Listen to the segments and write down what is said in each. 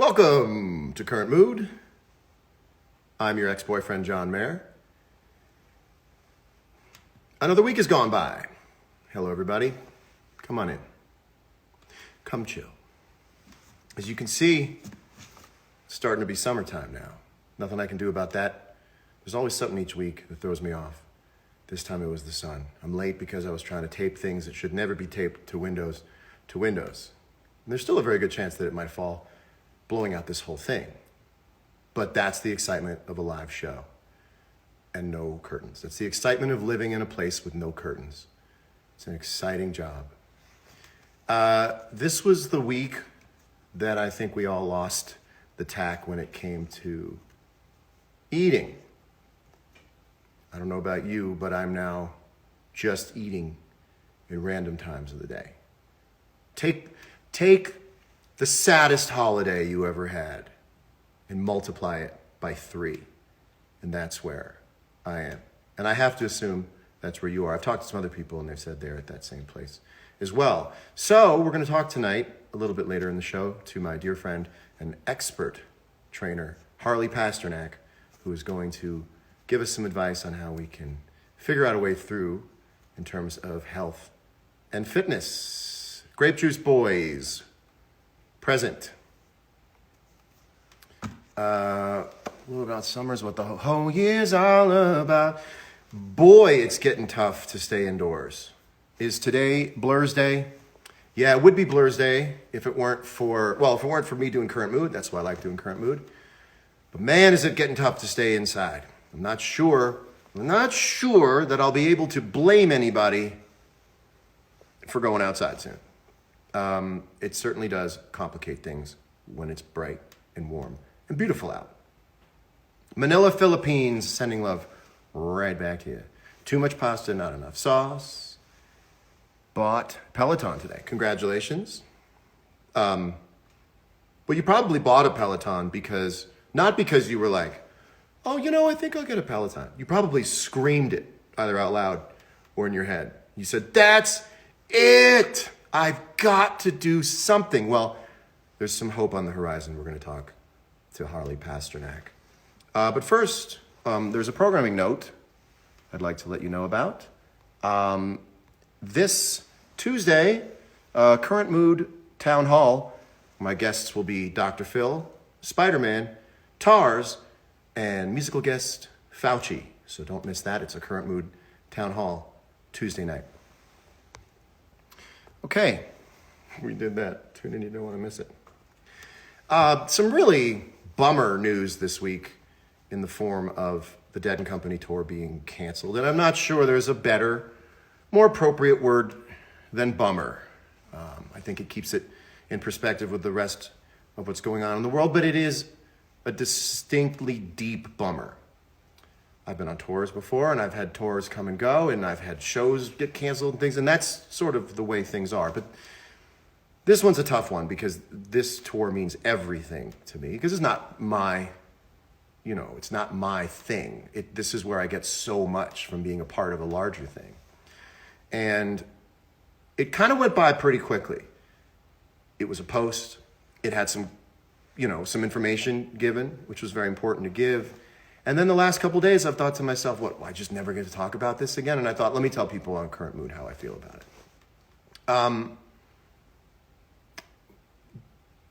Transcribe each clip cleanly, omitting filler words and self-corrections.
Welcome to Current Mood. I'm your ex-boyfriend, John Mayer. Another week has gone by. Hello, everybody. Come on in. Come chill. As you can see, it's starting to be summertime now. Nothing I can do about that. There's always something each week that throws me off. This time it was the sun. I'm late because I was trying to tape things that should never be taped to windows. And there's still a very good chance that it might fall, blowing out this whole thing. But that's the excitement of a live show and no curtains. That's the excitement of living in a place with no curtains. It's an exciting job. This was the week that I think we all lost the tack when it came to eating. I don't know about you, but I'm now just eating in random times of the day. Take the saddest holiday you ever had and multiply it by 3. And that's where I am. And I have to assume that's where you are. I've talked to some other people and they've said they're at that same place as well. So we're going to talk tonight, a little bit later in the show, to my dear friend and expert trainer, Harley Pasternak, who is going to give us some advice on how we can figure out a way through in terms of health and fitness. Grape Juice Boys. Present. What about summer's what the whole year's all about? Boy, it's getting tough to stay indoors. Is today Blur's Day? Yeah, it would be Blur's Day if it weren't for me doing Current Mood. That's why I like doing Current Mood. But man, is it getting tough to stay inside. I'm not sure that I'll be able to blame anybody for going outside soon. It certainly does complicate things when it's bright and warm and beautiful out. Manila, Philippines, sending love right back to you. Too much pasta, not enough sauce. Bought Peloton today. Congratulations. Well, you probably bought a Peloton not because you were like, oh, I think I'll get a Peloton. You probably screamed it either out loud or in your head. You said, that's it. I've got to do something. Well, there's some hope on the horizon. We're going to talk to Harley Pasternak. But first, there's a programming note I'd like to let you know about. This Tuesday, Current Mood Town Hall, my guests will be Dr. Phil, Spider-Man, Tars, and musical guest Fauci. So don't miss that. It's a Current Mood Town Hall Tuesday night. Okay, we did that. Tune in, you don't want to miss it. Some really bummer news this week in the form of the Dead & Company tour being canceled. And I'm not sure there's a better, more appropriate word than bummer. I think it keeps it in perspective with the rest of what's going on in the world, but it is a distinctly deep bummer. I've been on tours before, and I've had tours come and go, and I've had shows get canceled and things, and that's sort of the way things are. But this one's a tough one because this tour means everything to me because it's not my, it's not my thing. This is where I get so much from being a part of a larger thing. And it kind of went by pretty quickly. It was a post. It had some information given, which was very important to give. And then the last couple of days, I've thought to myself, I just never get to talk about this again. And I thought, let me tell people on Current Mood how I feel about it.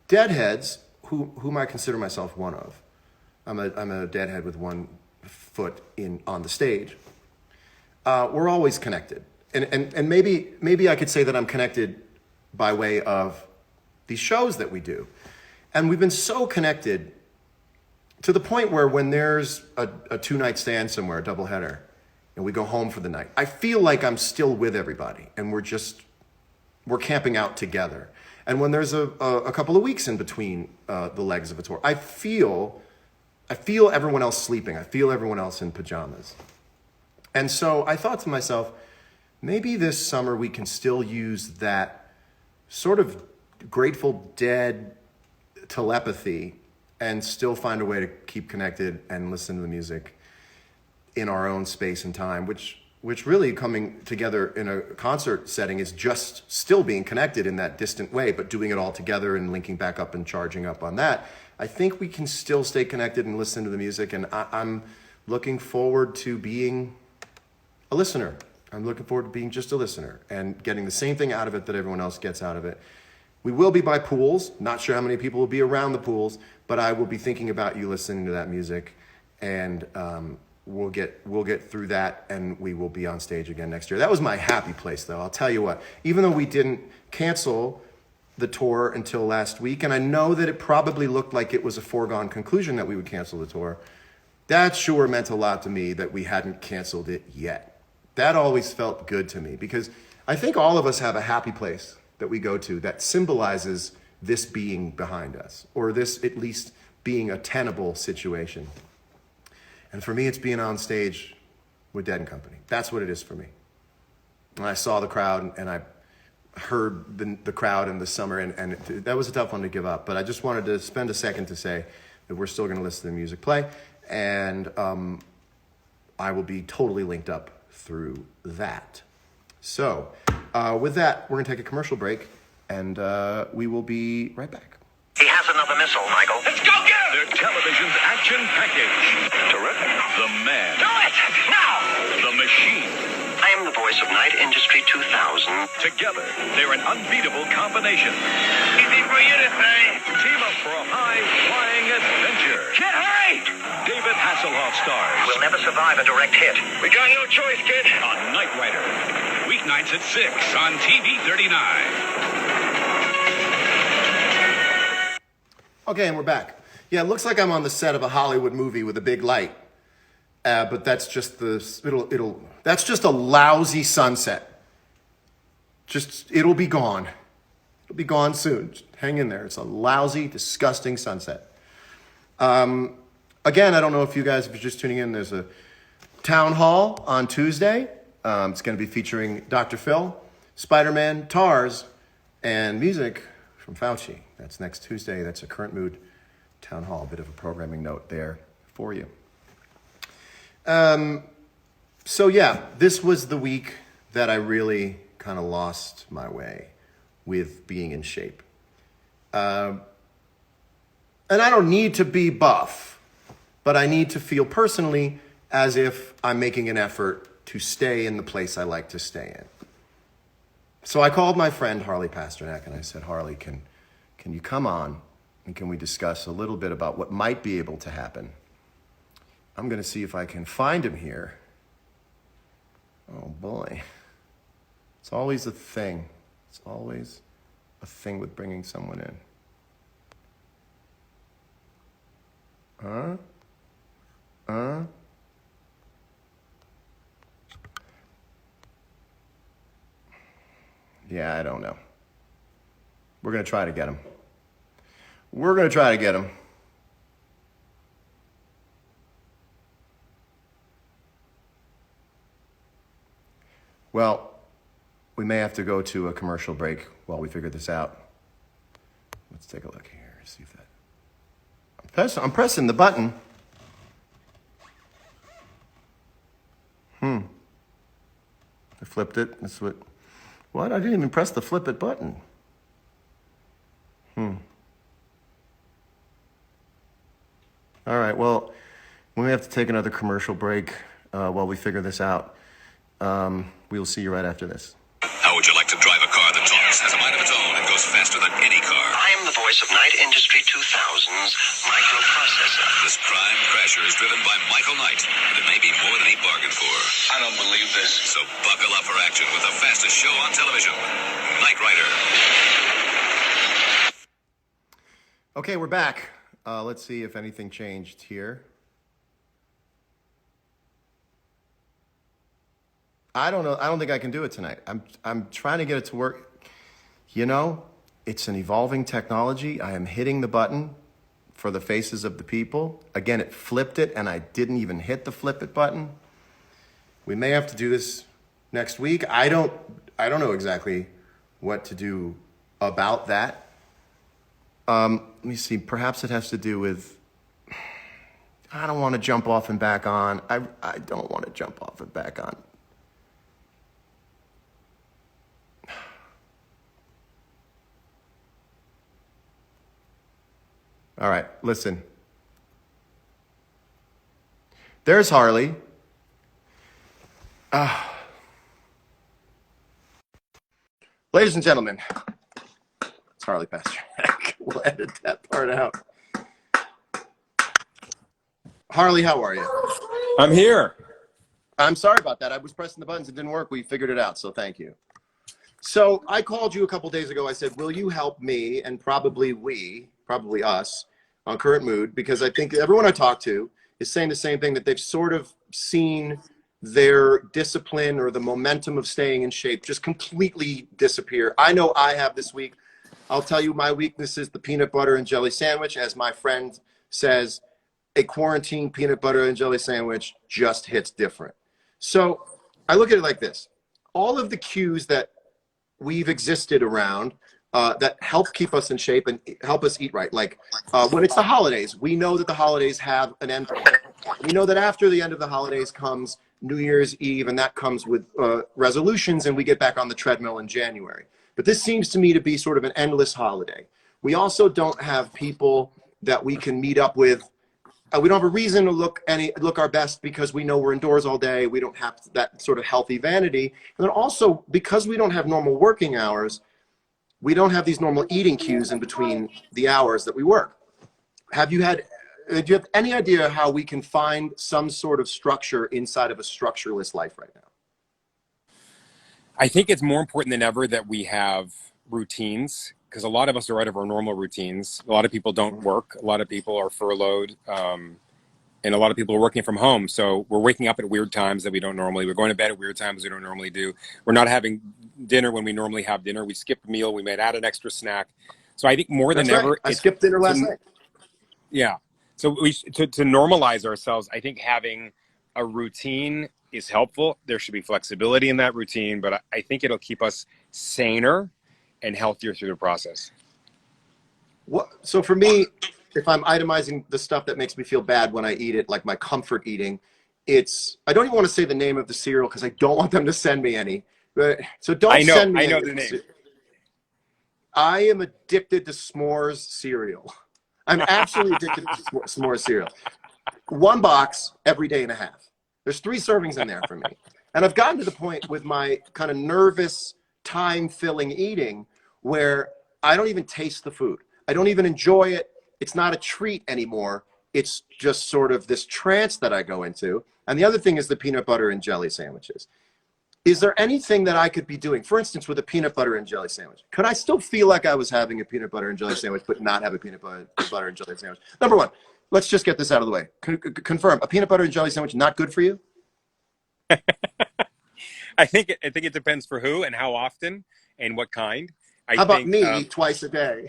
Deadheads, whom I consider myself one of, I'm a deadhead with one foot on the stage. We're always connected, and maybe I could say that I'm connected by way of these shows that we do, and we've been so connected to the point where when there's a 2-night stand somewhere, a doubleheader, and we go home for the night, I feel like I'm still with everybody, and we're camping out together. And when there's a couple of weeks in between the legs of a tour, I feel everyone else sleeping. I feel everyone else in pajamas. And so I thought to myself, maybe this summer we can still use that sort of Grateful Dead telepathy and still find a way to keep connected and listen to the music in our own space and time, which which really coming together in a concert setting is just still being connected in that distant way, but doing it all together and linking back up and charging up on that, I think we can still stay connected and listen to the music. And I'm looking forward to being a listener. I'm looking forward to being just a listener and getting the same thing out of it that everyone else gets out of it. We will be by pools. Not sure how many people will be around the pools, but I will be thinking about you listening to that music, and we'll get through that, and we will be on stage again next year. That was my happy place, though. I'll tell you what. Even though we didn't cancel the tour until last week, and I know that it probably looked like it was a foregone conclusion that we would cancel the tour, that sure meant a lot to me that we hadn't canceled it yet. That always felt good to me, because I think all of us have a happy place that we go to that symbolizes this being behind us, or this at least being a tenable situation. And for me, it's being on stage with Dead & Company. That's what it is for me. And I saw the crowd, and I heard the crowd in the summer, and that was a tough one to give up. But I just wanted to spend a second to say that we're still going to listen to the music play, and I will be totally linked up through that. So with that, we're going to take a commercial break, and we will be right back. He has another missile, Michael. Let's go get him! Their television's action package. Terrific. The Man. Do it! Now! The Machine. I am the voice of Night Industry 2000. Together, they're an unbeatable combination. Easy for you to say. Team up for a high-flying adventure. Kid, hurry! David Hasselhoff stars. We'll never survive a direct hit. We got no choice, kid. On Knight Rider. Weeknights at 6 on TV 39. Okay, and we're back. Yeah, it looks like I'm on the set of a Hollywood movie with a big light, but that's just that's just a lousy sunset. It'll be gone. It'll be gone soon. Just hang in there. It's a lousy, disgusting sunset. Again, I don't know if you guys, if you're just tuning in, there's a town hall on Tuesday. It's going to be featuring Dr. Phil, Spider-Man, TARS, and music from Fauci. That's next Tuesday. That's a Current Mood town hall. A bit of a programming note there for you. So yeah, this was the week that I really kind of lost my way with being in shape. And I don't need to be buff, but I need to feel personally as if I'm making an effort to stay in the place I like to stay in. So I called my friend Harley Pasternak and I said, Harley, can you come on and can we discuss a little bit about what might be able to happen? I'm going to see if I can find him here. Oh boy. It's always a thing. It's always a thing with bringing someone in. Yeah, I don't know. We're going to try to get him. Well, we may have to go to a commercial break while we figure this out. Let's take a look here. See if that... I'm pressing the button. I flipped it. That's what... What? I didn't even press the flip it button. All right, well, we may have to take another commercial break while we figure this out. We'll see you right after this. How would you like to drive a car that talks, has a mind of its own, and goes faster than any car? I am the voice of Night Industry 2000's microprocessor. This Crime Crasher is driven by Michael Knight, and it may be more than he bargained for. I don't believe this. So buckle up for action with the fastest show on television, Knight Rider. Okay, we're back. Let's see if anything changed here. I don't know. I don't think I can do it tonight. I'm trying to get it to work. You know, it's an evolving technology. I am hitting the button for the faces of the people. Again, it flipped it, and I didn't even hit the flip it button. We may have to do this next week. I don't know exactly what to do about that. Let me see. Perhaps it has to do with... I don't want to jump off and back on. I don't want to jump off and back on. All right, listen. There's Harley. Ladies and gentlemen, it's Harley Pasternak. We'll edit that part out. Harley, how are you? I'm here. I'm sorry about that. I was pressing the buttons. It didn't work. We figured it out, so thank you. So I called you a couple days ago. I said, will you help me and probably us on Current Mood? Because I think everyone I talk to is saying the same thing, that they've sort of seen their discipline or the momentum of staying in shape just completely disappear. I know I have this week. I'll tell you, my weakness is the peanut butter and jelly sandwich. As my friend says, a quarantine peanut butter and jelly sandwich just hits different. So I look at it like this. All of the cues that we've existed around that help keep us in shape and help us eat right. Like when it's the holidays, we know that the holidays have an end point. We know that after the end of the holidays comes New Year's Eve, and that comes with resolutions, and we get back on the treadmill in January. But this seems to me to be sort of an endless holiday. We also don't have people that we can meet up with. We don't have a reason to look our best because we know we're indoors all day. We don't have that sort of healthy vanity. And then also, because we don't have normal working hours, we don't have these normal eating cues in between the hours that we work. Do you have any idea how we can find some sort of structure inside of a structureless life right now? I think it's more important than ever that we have routines, because a lot of us are out of our normal routines. A lot of people don't work. A lot of people are furloughed. And a lot of people are working from home. So we're waking up at weird times that we don't normally. We're going to bed at weird times we don't normally do. We're not having dinner when we normally have dinner. We skip a meal. We might add an extra snack. So I think more than ever, I skipped dinner last night. Yeah. So to normalize ourselves, I think having a routine is helpful. There should be flexibility in that routine, but I think it'll keep us saner and healthier through the process. So for me, if I'm itemizing the stuff that makes me feel bad when I eat it, like my comfort eating, I don't even want to say the name of the cereal because I don't want them to send me any. So don't send me any. I know the name. I am addicted to s'mores cereal. I'm absolutely addicted to s'mores cereal. One box every day and a half. There's 3 servings in there for me. And I've gotten to the point with my kind of nervous, time-filling eating where I don't even taste the food. I don't even enjoy it. It's not a treat anymore. It's just sort of this trance that I go into. And the other thing is the peanut butter and jelly sandwiches. Is there anything that I could be doing, for instance, with a peanut butter and jelly sandwich? Could I still feel like I was having a peanut butter and jelly sandwich, but not have a peanut butter and jelly sandwich? Number one, let's just get this out of the way. Confirm, a peanut butter and jelly sandwich not good for you? I think it depends for who and how often and what kind. How about me twice a day?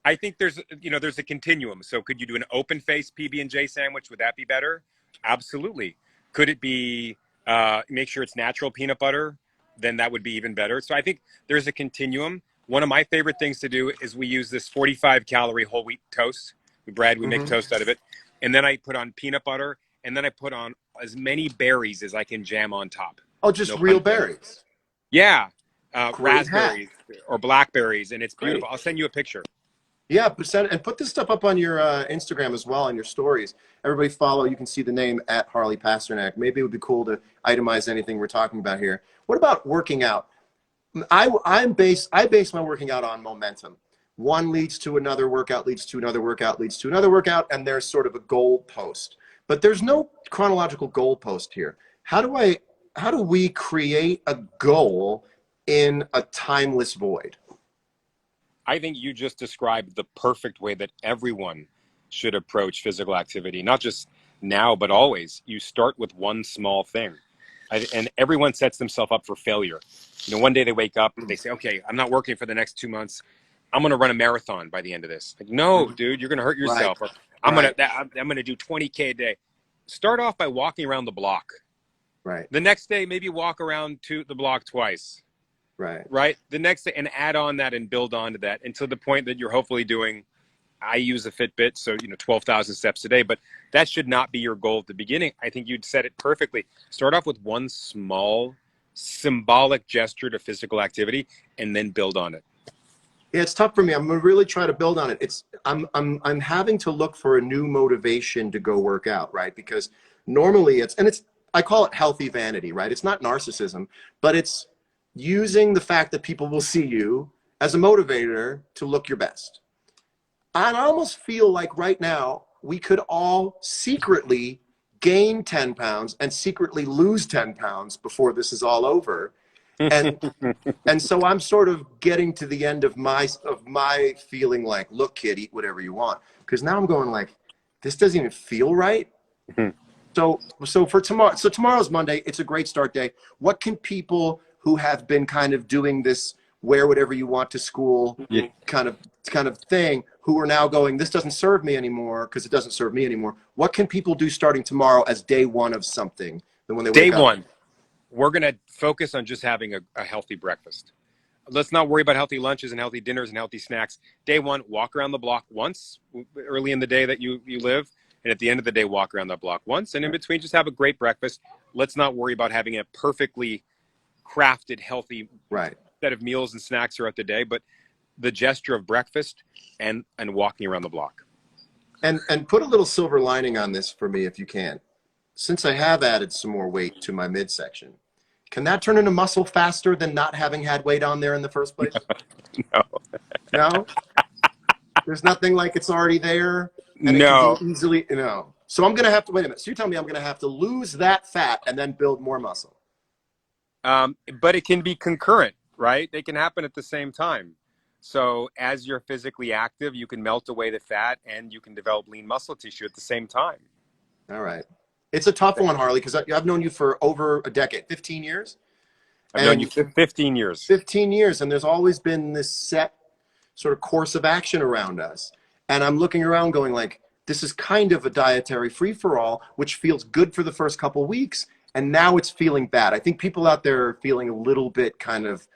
I think there's a continuum. So could you do an open face PB&J sandwich? Would that be better? Absolutely. Could it be make sure it's natural peanut butter? Then that would be even better. So I think there's a continuum. One of my favorite things to do is we use this 45 calorie whole wheat toast. We make toast out of it. And then I put on peanut butter, and then I put on as many berries as I can jam on top. Oh, just real berries? Yeah. Raspberries or blackberries, and it's beautiful. Great. I'll send you a picture. Yeah, and put this stuff up on your Instagram as well, on your stories. Everybody follow. You can see the name at Harley Pasternak. Maybe it would be cool to itemize anything we're talking about here. What about working out? I base my working out on momentum. One leads to another workout, leads to another workout, leads to another workout, and there's sort of a goal post. But there's no chronological goal post here. How do we create a goal in a timeless void? I think you just described the perfect way that everyone should approach physical activity, not just now, but always. You start with one small thing. And everyone sets themselves up for failure. One day they wake up and they say, okay, I'm not working for the next 2 months. I'm going to run a marathon by the end of this. Like, no, dude, you're going to hurt yourself. Right. Or I'm going to do 20K a day. Start off by walking around the block. Right. The next day, maybe walk around to the block twice. Right. The next day, and add on that and build onto that until the point that you're hopefully doing. I use a Fitbit, so 12,000 steps a day, but that should not be your goal at the beginning. I think you'd said it perfectly. Start off with one small symbolic gesture to physical activity and then build on it. Yeah, it's tough for me. I'm gonna really try to build on it. I'm having to look for a new motivation to go work out, right? Because normally it's I call it healthy vanity, right? It's not narcissism, but it's using the fact that people will see you as a motivator to look your best. And I almost feel like right now we could all secretly gain 10 pounds and secretly lose 10 pounds before this is all over. And and so I'm sort of getting to the end of my feeling like, look, kid, eat whatever you want. Because now I'm going like, this doesn't even feel right. So for tomorrow, so tomorrow's Monday. It's a great start day. What can people who have been kind of doing this wear whatever you want to school kind of thing, who are now going, this doesn't serve me anymore because it doesn't serve me anymore. What can people do starting tomorrow as day one of something? Then when they Day wake up? one, we're going to focus on just having a healthy breakfast. Let's not worry about healthy lunches and healthy dinners and healthy snacks. Day one, walk around the block once early in the day that you live. And at the end of the day, walk around that block once. And in between, just have a great breakfast. Let's not worry about having a perfectly crafted, healthy set of meals and snacks throughout the day, but the gesture of breakfast and walking around the block. And put a little silver lining on this for me if you can. Since I have added some more weight to my midsection, can that turn into muscle faster than not having had weight on there in the first place? No. No? There's nothing like it's already there? And No. it can be easily, no. So I'm going to have to, wait a minute. So you're telling me I'm going to have to lose that fat and then build more muscle? But it can be concurrent, right? They can happen at the same time. So as you're physically active, you can melt away the fat and you can develop lean muscle tissue at the same time. All right. It's a tough one, Harley, because I've known you for over a decade, 15 years. I've known you for 15 years. 15 years, and there's always been this set sort of course of action around us. And I'm looking around going like, this is kind of a dietary free-for-all, which feels good for the first couple weeks, and now it's feeling bad. I think people out there are feeling a little bit kind of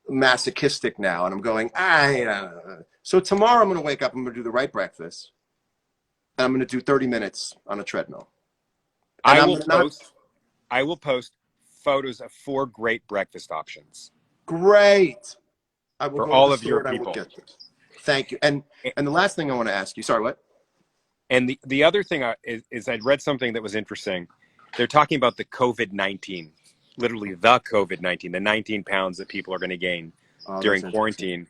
masochistic now, and I'm going, So tomorrow I'm going to wake up, I'm going to do the right breakfast, and I'm going to do 30 minutes on a treadmill. And I will post photos of 4 great breakfast options. Great. I will for go all to of the your store and I will people. get this. Thank you. And the last thing I want to ask you, sorry, what? And the other thing is I'd read something that was interesting. They're talking about the COVID-19, literally the COVID-19, the 19 pounds that people are going to gain during quarantine.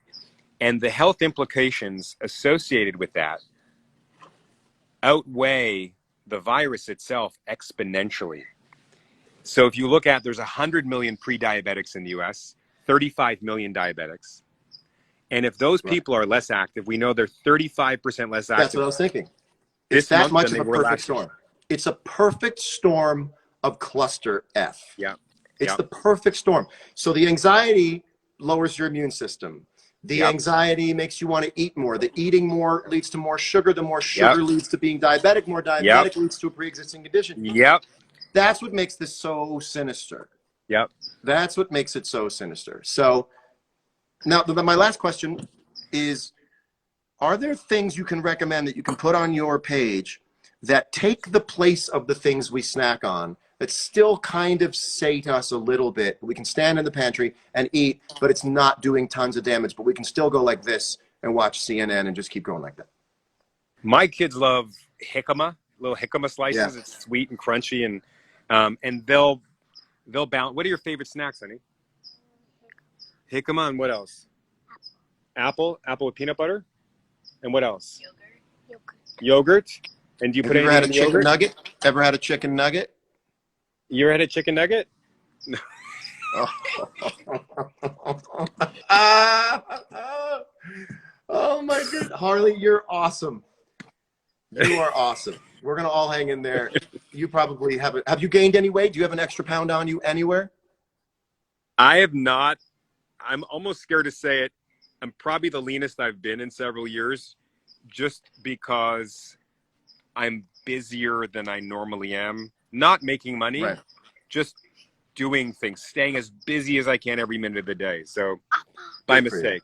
And the health implications associated with that outweigh the virus itself exponentially. So if you look at, there's 100 million pre-diabetics in the US, 35 million diabetics. And if those people are less active, we know they're 35% less active. That's what I was thinking. This It's that month much than of a they were perfect last year. storm. It's a perfect storm of cluster F. Yeah. It's the perfect storm. So the anxiety lowers your immune system. The anxiety makes you want to eat more. The eating more leads to more sugar. The more sugar leads to being diabetic. More diabetic leads to a pre-existing condition. Yep. That's what makes this so sinister. Yep. That's what makes it so sinister. So now my last question is, are there things you can recommend that you can put on your page that take the place of the things we snack on, that still kind of sate us a little bit? We can stand in the pantry and eat, but it's not doing tons of damage, but we can still go like this and watch CNN and just keep going like that. My kids love jicama, little jicama slices. Yeah. It's sweet and crunchy, and they'll bounce. What are your favorite snacks, honey? Jicama, and what else? Apple with peanut butter, and what else? Yogurt. And do you put Have you ever had a anything in chicken yogurt? nugget? Ever had a chicken nugget? You ever had a chicken nugget? Oh my god, Harley, you're awesome. You are awesome. We're gonna all hang in there. You probably have you gained any weight? Do you have an extra pound on you anywhere? I have not. I'm almost scared to say it. I'm probably the leanest I've been in several years, just because I'm busier than I normally am. Not making money, just doing things, staying as busy as I can every minute of the day. So, by mistake.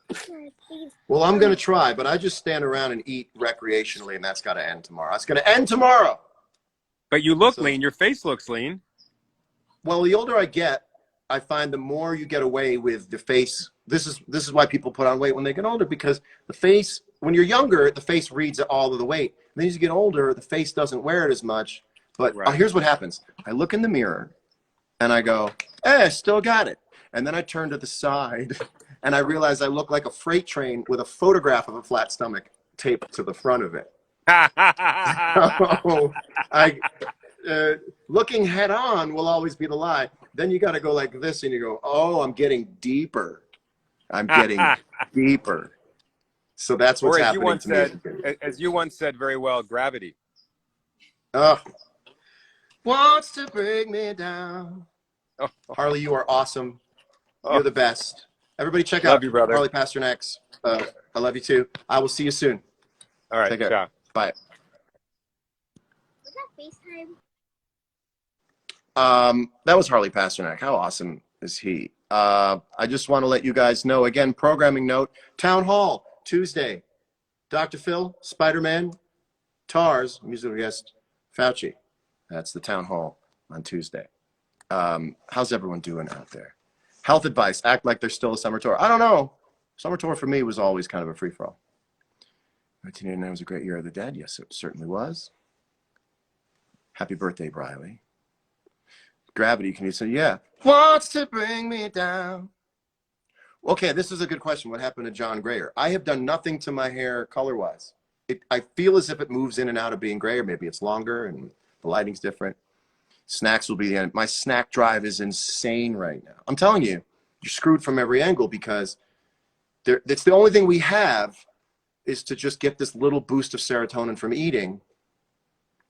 Well, I'm going to try, but I just stand around and eat recreationally, and that's got to end tomorrow. It's going to end tomorrow. But you look lean. Your face looks lean. Well, the older I get, I find the more you get away with the face this is why people put on weight when they get older, because the face, when you're younger, the face reads all of the weight. And then as you get older, the face doesn't wear it as much. But Right. here's what happens. I look in the mirror and I go, hey, I still got it. And then I turn to the side and I realize I look like a freight train with a photograph of a flat stomach taped to the front of it. So looking head on will always be the lie. Then you got to go like this and you go, oh, I'm getting deeper. I'm getting deeper. So that's what's or as happening you once to me. said, as you once said very well, gravity. Oh, wants to bring me down. Oh. Harley, you are awesome. You're the best. Everybody check Love out you, brother. Harley Pasternak's. I love you too. I will see you soon. All right, Take care. ciao. Bye. Was that FaceTime? That was Harley Pasternak. How awesome is he? I just want to let you guys know, again, programming note, Town Hall, Tuesday. Dr. Phil, Spider-Man, Tars, musical guest, Fauci. That's the Town Hall on Tuesday. How's everyone doing out there? Health advice, act like there's still a summer tour. I don't know. Summer tour for me was always kind of a free-for-all. 1989 was a great year of the dead. Yes, it certainly was. Happy birthday, Briley. Gravity, can you say, yeah, wants to bring me down. Okay, this is a good question. What happened to John Grayer? I have done nothing to my hair color-wise. I feel as if it moves in and out of being gray, or maybe it's longer and the lighting's different. Snacks will be the end. My snack drive is insane right now. I'm telling you, you're screwed from every angle, because it's the only thing we have is to just get this little boost of serotonin from eating.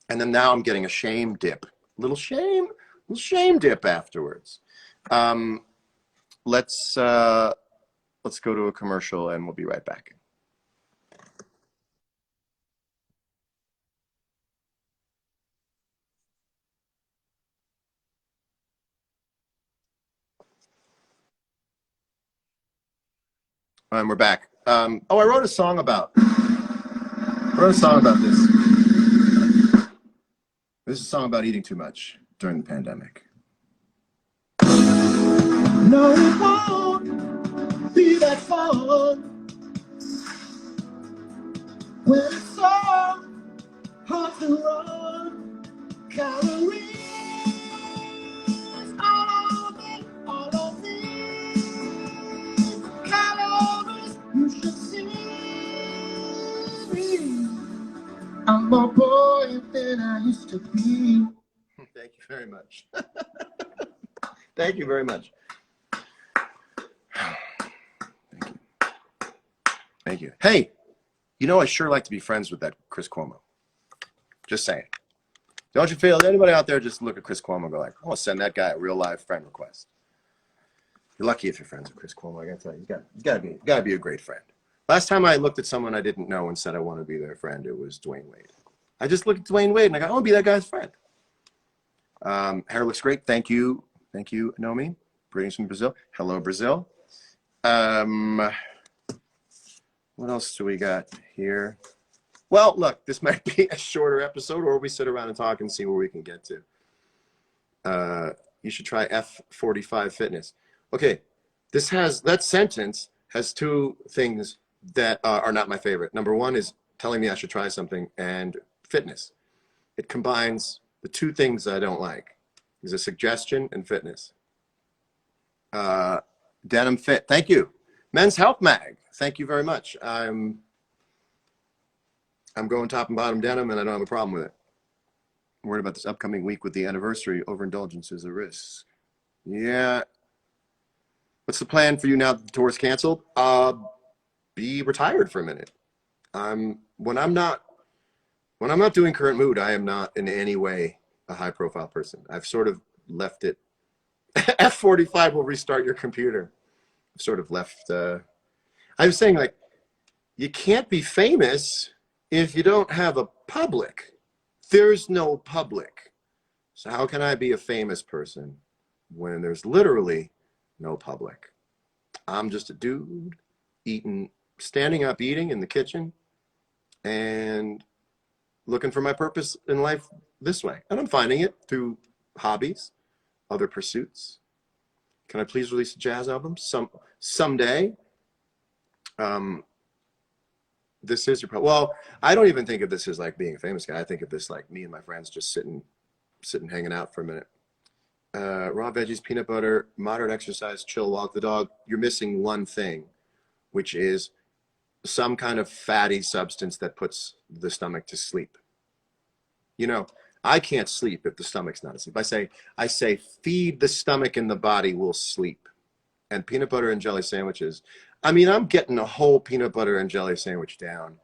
And then now I'm getting a shame dip. Little shame dip afterwards. Let's go to a commercial and we'll be right back. And we're back. I wrote a song about this. This is a song about eating too much during the pandemic. No, it won't be that fun when it's so hard to run. Calories all of these calories. You should see me. I'm more boy than I used to be. Thank you very much. Thank you very much. Thank you. Hey, you know, I sure like to be friends with that Chris Cuomo. Just saying. Don't you feel? Anybody out there just look at Chris Cuomo and go like, I want to send that guy a real live friend request. You're lucky if you're friends with Chris Cuomo. I gotta tell you, he's gotta be a great friend. Last time I looked at someone I didn't know and said I want to be their friend, it was Dwayne Wade. I just looked at Dwayne Wade and I go, I want to be that guy's friend. Hair looks great. Thank you, Nomi. Greetings from Brazil. Hello, Brazil. What else do we got here? Well, look, this might be a shorter episode, or we sit around and talk and see where we can get to. You should try F45 Fitness. Okay, that sentence has two things that are not my favorite. Number one is telling me I should try something, and fitness. It combines the two things I don't like. Is a suggestion and fitness. Denim Fit, thank you. Men's Health Mag, thank you very much. I'm going top and bottom denim, and I don't have a problem with it. I'm worried about this upcoming week with the anniversary. Overindulgence is a risk. Yeah. What's the plan for you now that the tour is canceled? Be retired for a minute. When I'm not doing current mood, I am not in any way a high profile person. I've sort of left it. F45 will restart your computer. I've sort of left. I was saying, like, you can't be famous if you don't have a public. There's no public. So how can I be a famous person when there's literally no public? I'm just a dude standing up, eating in the kitchen, and looking for my purpose in life this way. And I'm finding it through hobbies, other pursuits. Can I please release a jazz album? someday, this is your problem. Well, I don't even think of this as like being a famous guy. I think of this like me and my friends just sitting, hanging out for a minute. Raw veggies, peanut butter, moderate exercise, chill, walk the dog. You're missing one thing, which is some kind of fatty substance that puts the stomach to sleep. You know, I can't sleep if the stomach's not asleep. I say feed the stomach and the body will sleep. And peanut butter and jelly sandwiches, I mean, I'm getting a whole peanut butter and jelly sandwich down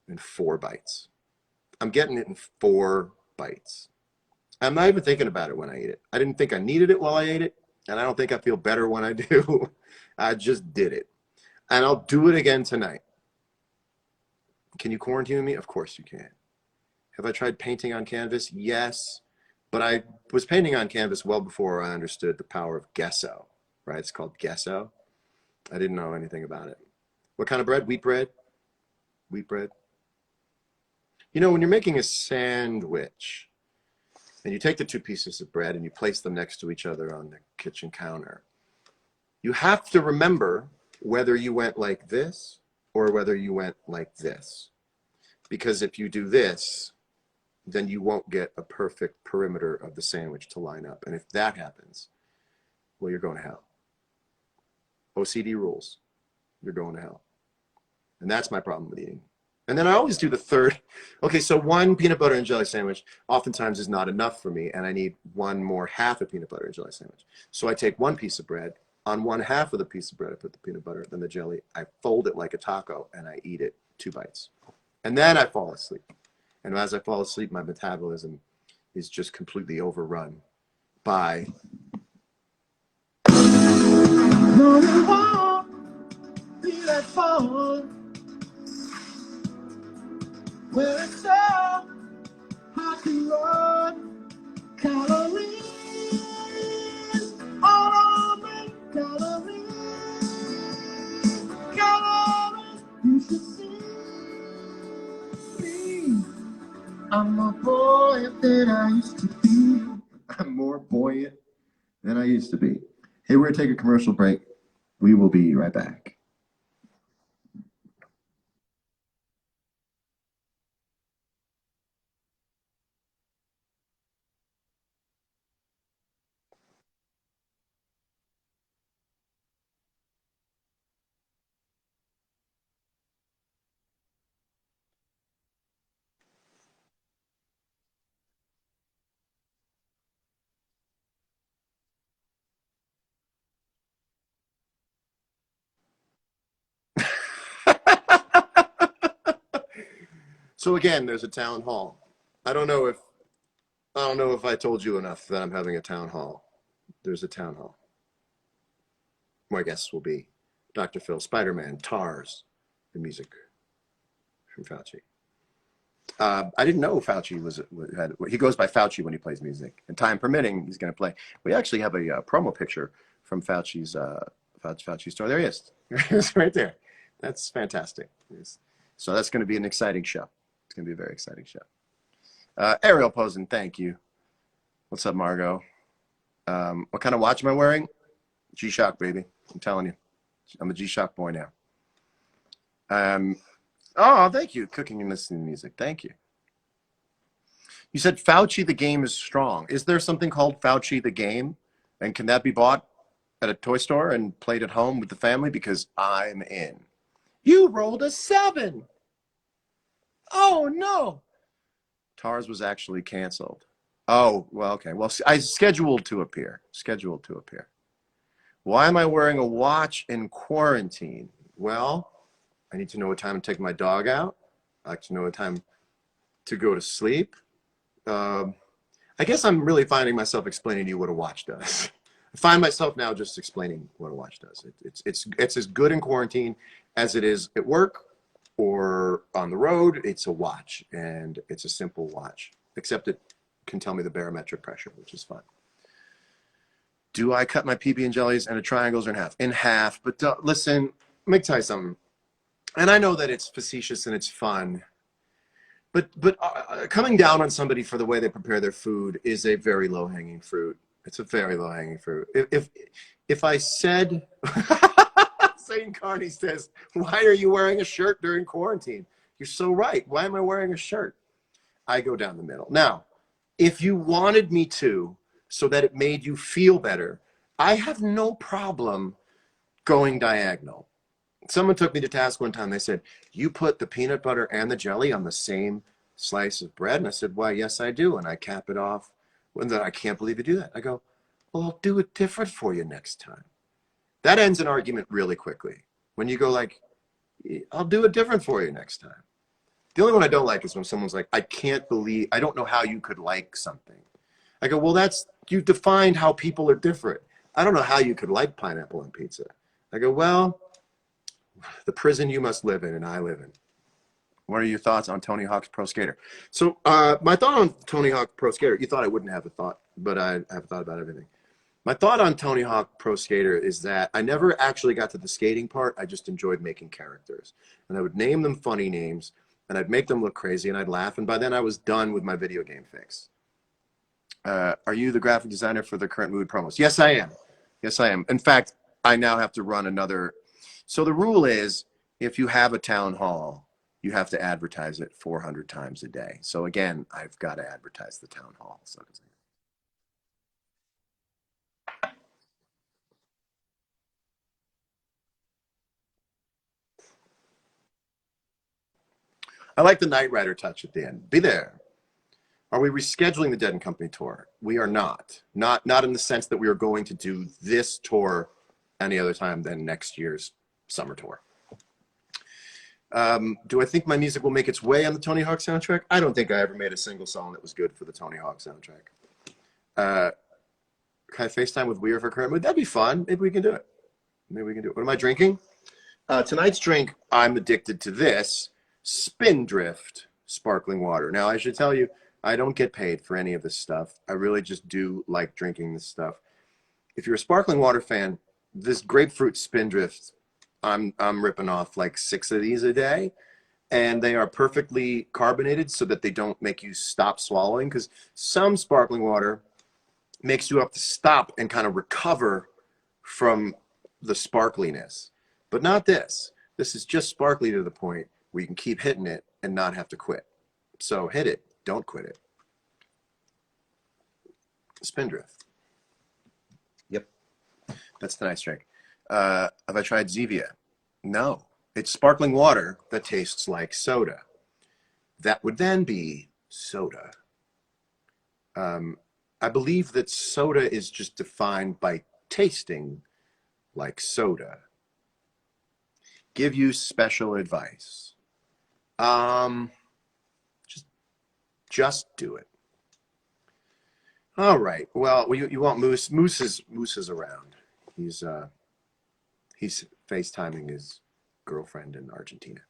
in 4 bites. I'm getting it in 4 bites. I'm not even thinking about it when I eat it. I didn't think I needed it while I ate it, and I don't think I feel better when I do. I just did it. And I'll do it again tonight. Can you quarantine me? Of course you can. Have I tried painting on canvas? Yes. But I was painting on canvas well before I understood the power of gesso, right? It's called gesso. I didn't know anything about it. What kind of bread? Wheat bread? Wheat bread. You know, when you're making a sandwich, and you take the 2 pieces of bread and you place them next to each other on the kitchen counter, you have to remember whether you went like this or whether you went like this. Because if you do this, then you won't get a perfect perimeter of the sandwich to line up. And if that happens, well, you're going to hell. OCD rules. You're going to hell. And that's my problem with eating. And then I always do the third. Okay, so 1 peanut butter and jelly sandwich oftentimes is not enough for me, and I need 1 more half a peanut butter and jelly sandwich. So I take 1 piece of bread. On 1/2 of the piece of bread, I put the peanut butter, then the jelly. I fold it like a taco, and I eat it 2 bites. And then I fall asleep. And as I fall asleep, my metabolism is just completely overrun by... No, you won't be that fun. Where it's so hard to run, calories all on me, calories, you should see me. I'm more buoyant than I used to be. I'm more buoyant than I used to be. Hey, we're gonna take a commercial break. We will be right back. So again, there's a town hall. I don't know if I told you enough that I'm having a town hall. There's a town hall. My guests will be Dr. Phil, Spider-Man, TARS, the music from Fauci. I didn't know Fauci he goes by Fauci when he plays music. And time permitting, he's going to play. We actually have a promo picture from Fauci's store. There he is. It's right there. That's fantastic. So that's going to be an exciting show. It's going to be a very exciting show. Ariel Posen, thank you. What's up, Margot? What kind of watch am I wearing? G-Shock, baby. I'm telling you. I'm a G-Shock boy now. Oh, thank you. Cooking and listening to music. Thank you. You said Fauci the game is strong. Is there something called Fauci the game? And can that be bought at a toy store and played at home with the family? Because I'm in. You rolled a 7. Oh, no. TARS was actually canceled. Oh, well, okay. Well, I scheduled to appear. Why am I wearing a watch in quarantine? Well, I need to know what time to take my dog out. I like to know what time to go to sleep. I guess I'm really finding myself explaining to you what a watch does. I find myself now just explaining what a watch does. It's as good in quarantine as it is at work or on the road. It's a watch, and it's a simple watch, except it can tell me the barometric pressure, which is fun. Do I cut my PB and jellies into triangles or in half? In half, but listen, let me tell you something. And I know that it's facetious and it's fun, but coming down on somebody for the way they prepare their food is a very low-hanging fruit. It's a very low-hanging fruit. If I said, Insane Carney says, why are you wearing a shirt during quarantine? You're so right. Why am I wearing a shirt? I go down the middle. Now, if you wanted me to, so that it made you feel better, I have no problem going diagonal. Someone took me to task one time. They said, you put the peanut butter and the jelly on the same slice of bread? And I said, why, yes, I do. And I cap it off. And then I can't believe you do that. I go, well, I'll do it different for you next time. That ends an argument really quickly. When you go like, I'll do it different for you next time. The only one I don't like is when someone's like, I can't believe, I don't know how you could like something. I go, well, you defined how people are different. I don't know how you could like pineapple on pizza. I go, well, the prison you must live in and I live in. What are your thoughts on Tony Hawk's Pro Skater? So my thought on Tony Hawk Pro Skater, you thought I wouldn't have a thought, but I have thought about everything. My thought on Tony Hawk Pro Skater is that I never actually got to the skating part. I just enjoyed making characters. And I would name them funny names, and I'd make them look crazy, and I'd laugh. And by then I was done with my video game fix. Are you the graphic designer for the current Mood promos? Yes, I am. Yes, I am. In fact, I now have to run another. So the rule is, if you have a town hall, you have to advertise it 400 times a day. So again, I've got to advertise the town hall. So I like the Knight Rider touch at the end. Be there. Are we rescheduling the Dead and Company tour? We are not. Not in the sense that we are going to do this tour any other time than next year's summer tour. Do I think my music will make its way on the Tony Hawk soundtrack? I don't think I ever made a single song that was good for the Tony Hawk soundtrack. Can I FaceTime with Weir for current mood? That'd be fun. Maybe we can do it. Maybe we can do it. What am I drinking? Tonight's drink, I'm addicted to this. Spindrift sparkling water. Now, I should tell you, I don't get paid for any of this stuff. I really just do like drinking this stuff. If you're a sparkling water fan, this grapefruit Spindrift, I'm ripping off like 6 of these a day, and they are perfectly carbonated so that they don't make you stop swallowing, because some sparkling water makes you have to stop and kind of recover from the sparkliness, but not this. This is just sparkly to the point where you can keep hitting it and not have to quit. So hit it, don't quit it. Spindrift. Yep, that's the nice drink. Have I tried Zevia? No. It's sparkling water that tastes like soda. That would then be soda. I believe that soda is just defined by tasting like soda. Give you special advice. Just do it. All right. Well, you want Moose? Moose is around. He's FaceTiming his girlfriend in Argentina.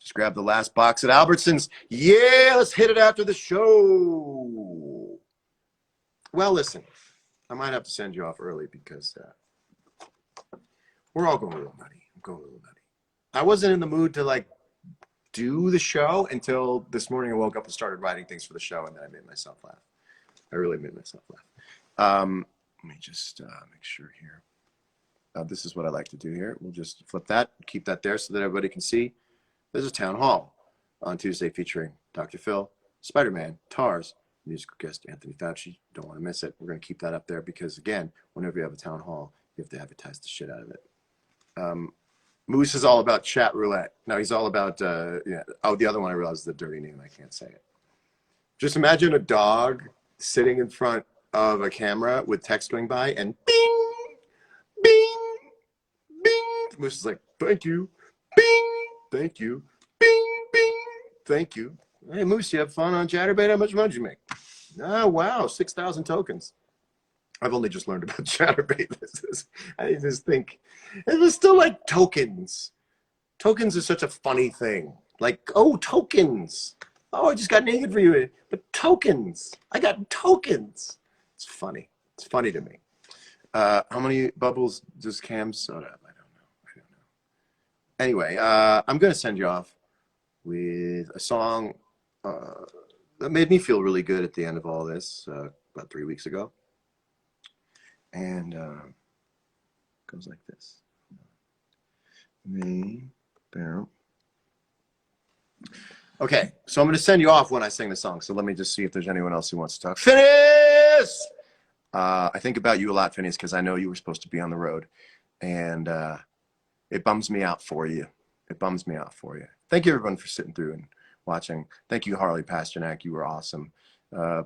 Just grab the last box at Albertsons. Yeah, let's hit it after the show. Well, listen, I might have to send you off early because we're all going a little nutty. I'm going a little nutty. I wasn't in the mood to like do the show until this morning. I woke up and started writing things for the show, and then I made myself laugh. I really made myself laugh. Let me just make sure here. This is what I like to do here. We'll just flip that, keep that there so that everybody can see. There's a town hall on Tuesday featuring Dr. Phil, Spider-Man, TARS, musical guest Anthony Fauci. Don't want to miss it. We're going to keep that up there because, again, whenever you have a town hall, you have to advertise the shit out of it. Moose is all about chat roulette. No, he's all about, yeah. Oh, the other one I realized is the dirty name. I can't say it. Just imagine a dog sitting in front of a camera with text going by and bing, bing, bing. Moose is like, thank you, bing, thank you, bing, bing, thank you. Hey, Moose, you have fun on Chatterbait? How much money did you make? Oh, wow, 6,000 tokens. I've only just learned about Chatterbait. I just think it was still like tokens. Tokens is such a funny thing. Like, oh, tokens. Oh, I just got naked for you. But tokens. I got tokens. It's funny. It's funny to me. How many bubbles does Cam soda have? I don't know. Anyway, I'm going to send you off with a song that made me feel really good at the end of all this about 3 weeks ago. And goes like this. Me. There. Okay, so I'm going to send you off when I sing the song. So let me just see if there's anyone else who wants to talk. Phineas! I think about you a lot, Phineas, because I know you were supposed to be on the road. And it bums me out for you. It bums me out for you. Thank you, everyone, for sitting through and watching. Thank you, Harley Pasternak. You were awesome.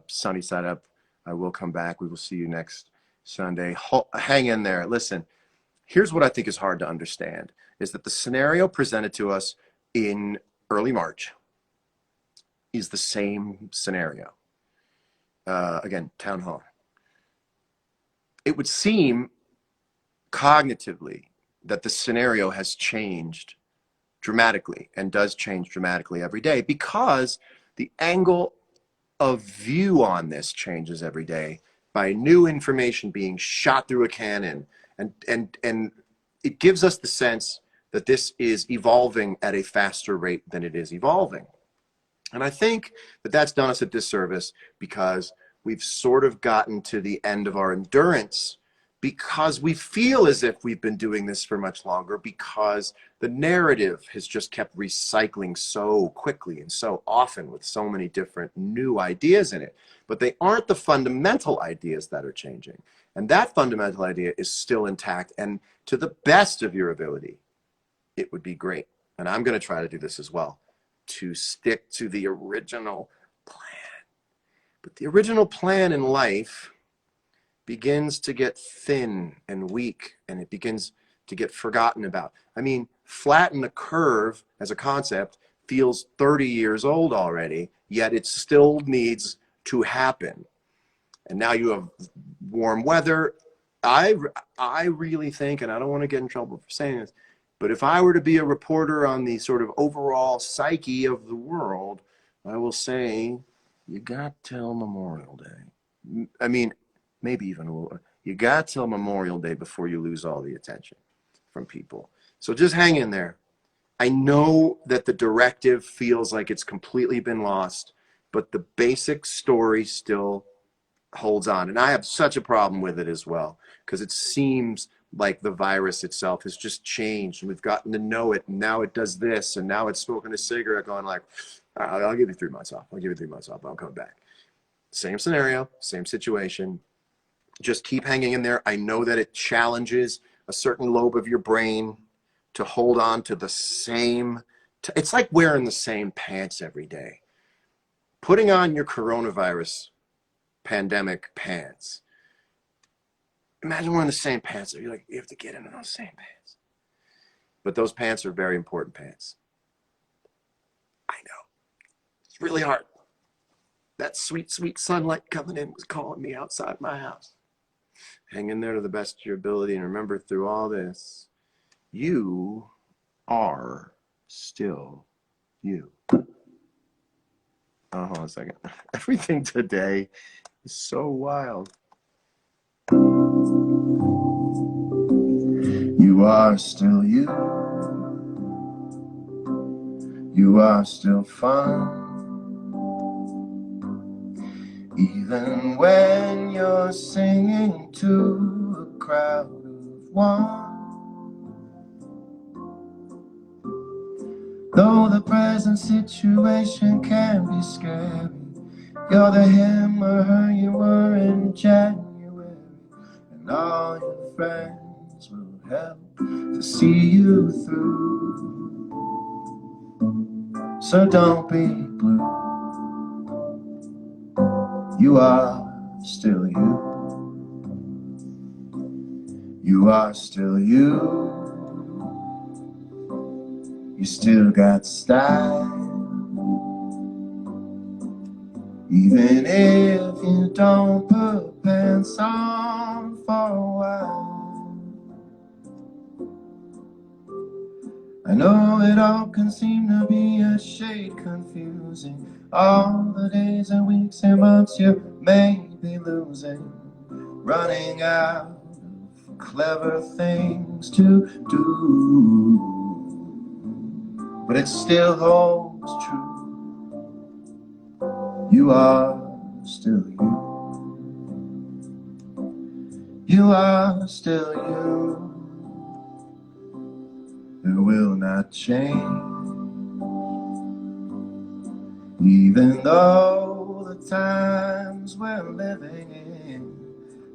Sunny side up. I will come back. We will see you next Sunday. Hang in there. Listen, here's what I think is hard to understand, is that the scenario presented to us in early March is the same scenario. Again, town hall. It would seem cognitively that the scenario has changed dramatically and does change dramatically every day because the angle of view on this changes every day by new information being shot through a cannon. And it gives us the sense that this is evolving at a faster rate than it is evolving. And I think that that's done us a disservice because we've sort of gotten to the end of our endurance because we feel as if we've been doing this for much longer because the narrative has just kept recycling so quickly and so often with so many different new ideas in it. But they aren't the fundamental ideas that are changing. And that fundamental idea is still intact. And to the best of your ability, it would be great. And I'm going to try to do this as well, to stick to the original plan. But the original plan in life begins to get thin and weak, and it begins to get forgotten about. I mean, flatten the curve as a concept feels 30 years old already, yet it still needs to happen. And now you have warm weather. I really think, and I don't want to get in trouble for saying this, but if I were to be a reporter on the sort of overall psyche of the world, I will say, you got till Memorial Day. I mean, maybe even a little. You got till Memorial Day before you lose all the attention from people. So just hang in there. I know that the directive feels like it's completely been lost, but the basic story still holds on. And I have such a problem with it as well, because it seems like the virus itself has just changed and we've gotten to know it, and now it does this, and now it's smoking a cigarette going like, I'll give you 3 months off. I'll give you 3 months off. I'll come back. Same scenario, same situation. Just keep hanging in there. I know that it challenges a certain lobe of your brain to hold on to the same, it's like wearing the same pants every day. Putting on your coronavirus pandemic pants. Imagine wearing the same pants. You're like, you have to get into those same pants. But those pants are very important pants. I know. It's really hard. That sweet, sweet sunlight coming in was calling me outside my house. Hang in there to the best of your ability, and remember, through all this, you are still you. Oh, hold on a second. Everything today is so wild. You are still you. You are still fun. Even when you're singing to a crowd of one. Though the present situation can be scary, you're the him or her you were in January, and all your friends will help to see you through. So don't be blue. You are still you. You are still you. You still got style. Even if you don't put pants on for a while. I know it all can seem to be a shade confusing. All the days and weeks and months you may be losing, running out of clever things to do. But it still holds true. You are still you. You are still you. will not change. Even though the times we're living in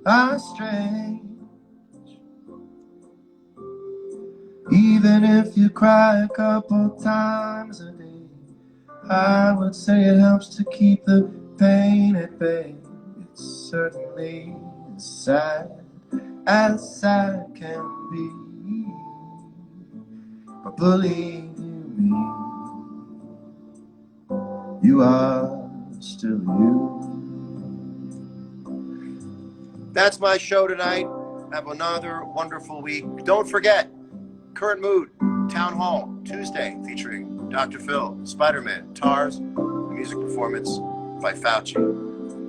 are strange. Even if you cry a couple times a day, I would say it helps to keep the pain at bay. It's certainly as sad can be, but believe me, you are still you. That's my show tonight. Have another wonderful week. Don't forget, Current Mood, Town Hall, Tuesday, featuring Dr. Phil, Spider-Man, Tars, music performance by Fauci.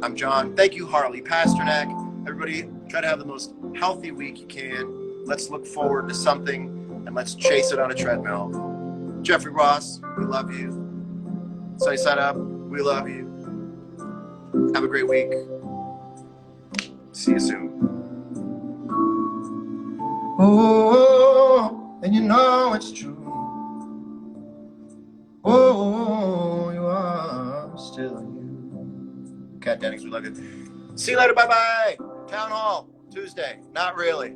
I'm John. Thank you, Harley Pasternak. Everybody, try to have the most healthy week you can. Let's look forward to something, and let's chase it on a treadmill. Jeffrey Ross, we love you. Sunny Side Up, we love you. Have a great week. See you soon. Oh, and you know it's true. Oh, you are still you. Cat Dennings, we love you. See you later, bye-bye. Town Hall, Tuesday. Not really.